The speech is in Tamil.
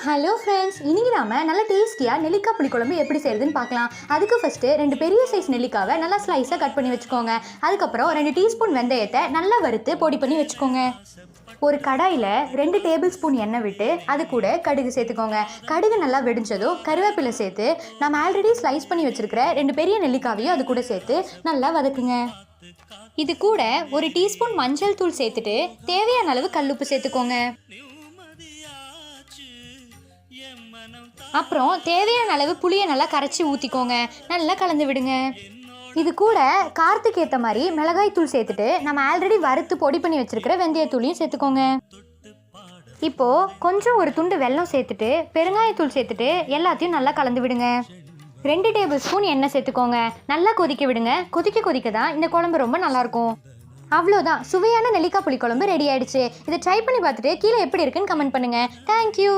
ஹலோ ஃப்ரெண்ட்ஸ், இன்றைக்கி நாம நல்ல டேஸ்டியாக நெல்லிக்காய் புளிக்குழம்பு எப்படி செய்யுதுன்னு பார்க்கலாம். அதுக்கு ஃபஸ்ட்டு 2 பெரிய சைஸ் நெல்லிக்காவை நல்லா ஸ்லைஸாக கட் பண்ணி வச்சுக்கோங்க. அதுக்கப்புறம் 2 டீஸ்பூன் வெந்தயத்தை நல்லா வறுத்து பொடி பண்ணி வச்சுக்கோங்க. ஒரு கடாயில் 2 டேபிள் ஸ்பூன் எண்ணெய் விட்டு அது கூட கடுகு சேர்த்துக்கோங்க. கடுகு நல்லா வெடிஞ்சதும் கருவேப்பிலை சேர்த்து நம்ம ஆல்ரெடி ஸ்லைஸ் பண்ணி வச்சுருக்கிற 2 பெரிய நெல்லிக்காவையும் அது கூட சேர்த்து நல்லா வதக்குங்க. இது கூட 1 டீஸ்பூன் மஞ்சள் தூள் சேர்த்துட்டு தேவையான அளவு கல்லுப்பு சேர்த்துக்கோங்க. அப்புறம் தேவையான அளவு புளியை நல்லா கரைச்சி ஊற்றிக்கோங்க. நல்லா கலந்து விடுங்க. இது கூட காரத்துக்கு ஏற்ற மாதிரி மிளகாய் தூள் சேர்த்துட்டு நம்ம ஆல்ரெடி வறுத்து பொடி பண்ணி வச்சுருக்கிற வெந்தயத்தூளையும் சேர்த்துக்கோங்க. இப்போது கொஞ்சம் ஒரு துண்டு வெல்லம் சேர்த்துட்டு பெருங்காயத்தூள் சேர்த்துட்டு எல்லாத்தையும் நல்லா கலந்து விடுங்க. 2 டேபிள் ஸ்பூன் எண்ணெய் சேர்த்துக்கோங்க. நல்லா கொதிக்க விடுங்க. கொதிக்க கொதிக்க தான் இந்த குழம்பு ரொம்ப நல்லாயிருக்கும். அவ்வளோதான், சுவையான நெல்லிக்காய் புளிக்குழம்பு ரெடி ஆயிடுச்சு. இதை ட்ரை பண்ணி பார்த்துட்டு கீழே எப்படி இருக்குன்னு கமெண்ட் பண்ணுங்கள். தேங்க்யூ.